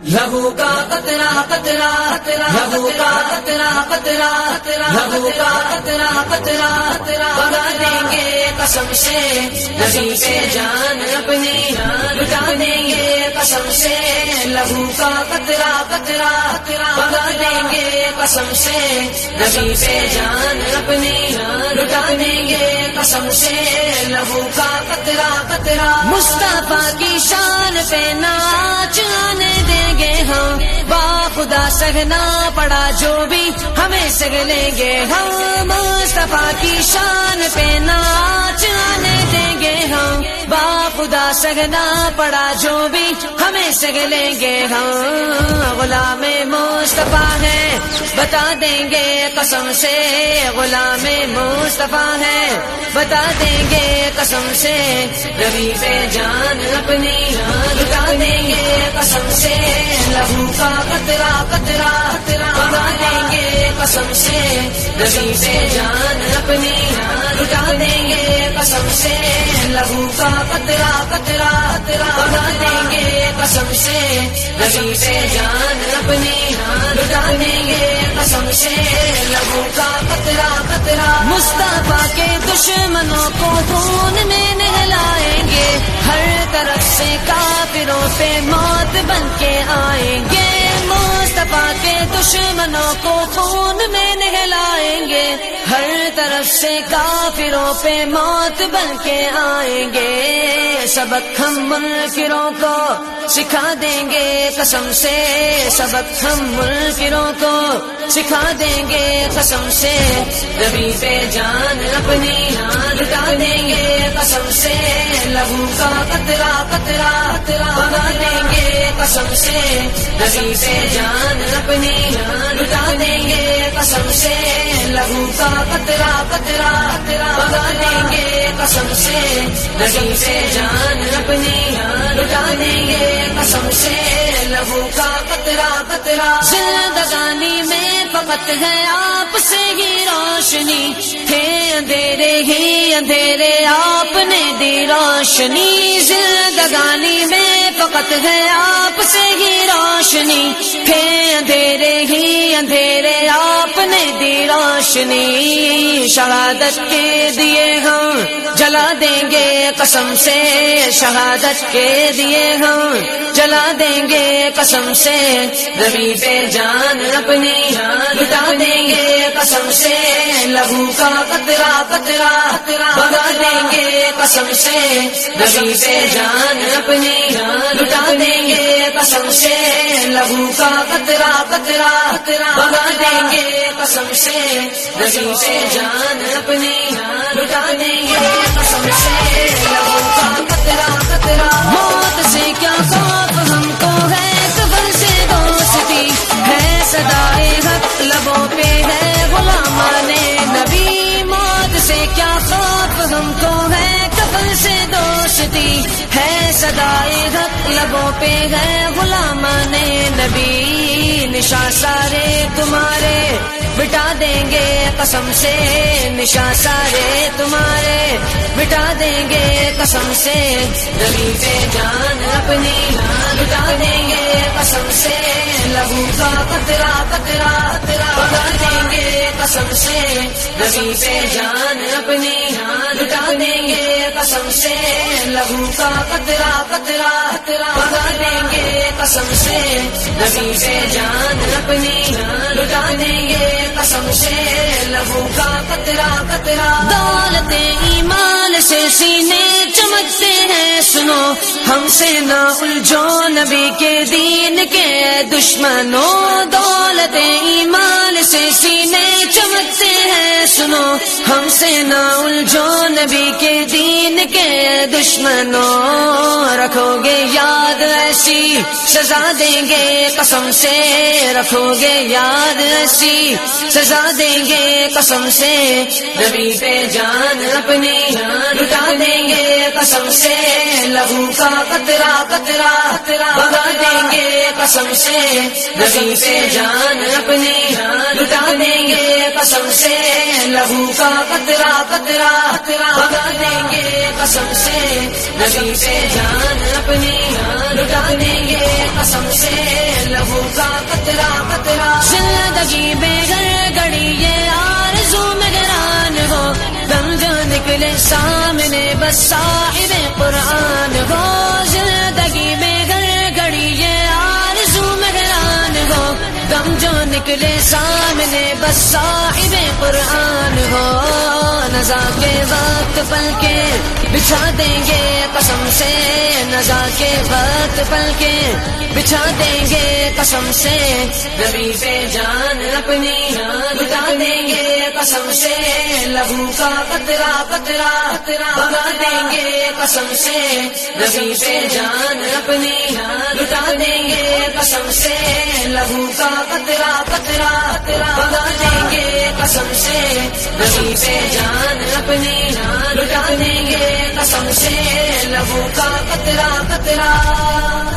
لہو کا قطرہ قطرہ لہو کا قطرہ قطرہ لہو کا قطرہ قطرہ بنا دیں گے قسم سے نبی سے جان اپنی لٹا دیں گے قسم سے لہو کا قطرہ قطرہ بنا دیں گے قسم سے نبی سے جان اپنی لٹا دیں گے قسم سے لہو کا قطرہ قطرہ مصطفیٰ کی شان پہ ناچ آنے دیں گے ہم با خدا سہنا پڑا جو بھی ہمیں سگ لیں گے ہم مصطفیٰ کی شان پہ ناچ آنے دیں گے ہم با خدا سہنا پڑا جو بھی ہمیں سگ لیں گے ہم غلام مصطفیٰ ہے بتا دیں گے قسم سے غلام مصطفیٰ ہے بتا دیں گے قسم سے نبی پہ جان اپنی لٹا دیں گے قسم سے لہو کا قطرہ قطرہ بنا دیں گے قسم سے نبی سے جان اپنی لٹا دیں گے قسم سے لہو کا قطرہ قطرہ بنا دیں گے قسم سے نبی سے جان اپنی لٹا دیں گے قسم سے لہو کا قطرہ قطرہ مصطفیٰ کے دشمنوں کو خون میں نہلائیں گے ہر طرف سے کافروں پہ موت بن کے آئیں گے مصطفیٰ کے دشمنوں کو خون میں نہلائیں گے ہر طرف سے کافروں پہ موت بن کے آئیں گے سبق ہم منکروں کو سکھا دیں گے قسم سے سبق ہم منکروں کو سکھا دیں گے قسم سے نبی پہ جان اپنی لٹا دیں گے قسم سے لہو کا قطرہ قطرہ بنا دیں گے قسم سے نبی پہ جان اپنی لٹا دیں گے قسم سے لہو کا قطرہ قطرہ بنا دیں گے قسم سے نبی پہ جان اپنی لٹا دیں گے قسم سے لہو کا قطرہ قطرہ زندگانی میں فقط ہے آپ سے ہی روشنی ہے اندھیرے ہی اندھیرے آپ نے دی روشنی زندگانی میں فقط ہے آپ سے ہی روشنی ہے اندھیرے ہی اندھیرے آپ نے دی روشنی شہادت کے دیے ہم جلا دیں گے قسم سے شہادت کے دیے ہم جلا دیں گے قسم سے نبی پہ جان اپنی لٹا دیں گے قسم سے لہو کا قطرہ قطرہ بنا دیں گے قسم سے نبی پہ جان اپنی لٹا دیں گے قسم سے لہو کا قطرہ قطرہ بنا دیں گے قسم سے نبی پہ جان اپنی لٹا دیں گے قسم سے لہو کا قطرہ قطرہ موت سے کیا خوف ہم کو ہے قبر سے دوستی ہے صدائے حق لبوں پہ ہے غلامان نبی موت سے کیا خوف ہم کو ہے قبر سے دوستی ہے صدائے حق لبوں پہ ہے غلامان نبی نشاں سارے تمہارے مٹا دیں گے قسم سے نشاں سارے تمہارے مٹا دیں گے قسم سے نبی پہ جان اپنی لٹا دیں گے قسم سے لہو کا قطرہ قطرہ بنا دیں گے قسم سے نبی پہ جان اپنی لٹا دیں گے قسم سے لہو کا قطرہ قطرہ بنا دیں گے قسم سے نبی پہ جان اپنی لٹا دیں گے قسم سے لہو کا قطرہ قطرہ دولت ایمان سے سینے چمکتے ہیں سنو ہم سے نہ الجھو نبی کے دین کے دشمنوں دولت ایمان سے سینے چمکتے ہیں سنو ہم سے نہ الجھو نبی کے دین کے دشمنوں رکھو گے یاد ایسی سزا دیں گے قسم سے رکھو گے یاد ایسی سزا دیں گے قسم سے نبی پہ جان اپنی لٹا دیں گے قسم سے لہو کا قطرہ قطرہ بنا دیں گے قسم سے نبی پہ جان اپنی لٹا دیں گے قسم سے لہو کا قطرہ قطرہ بنا دیں گے قسم سے نبی پہ جان اپنی لٹا دیں گے قسم سے کا قطرہ قطرہ زندگی بے گھر گڑی یہ آرزو میں گران ہو دم جو نکلے سامنے بس صاحب قرآن ہو زندگی بے گھر گڑی یہ آرزو میں گران ہو دم جو نکلے سامنے بس صاحب قرآن ہو نزا کے وقت پل کے بچھا دیں گے قسم سے نزا کے وقت پل کے بچھا دیں گے قسم سے نبی پہ جان اپنی لٹا دیں گے قسم سے لہو کا قطرہ قطرہ بہا دیں گے قسم سے نبی پہ جان اپنی لٹا دیں گے قسم سے لہو کا قطرہ قطرہ بہا دیں گے قسم سے نبی پہ جان اپنی لٹا دیں گے قسم سے لہو کا قطرہ قطرہ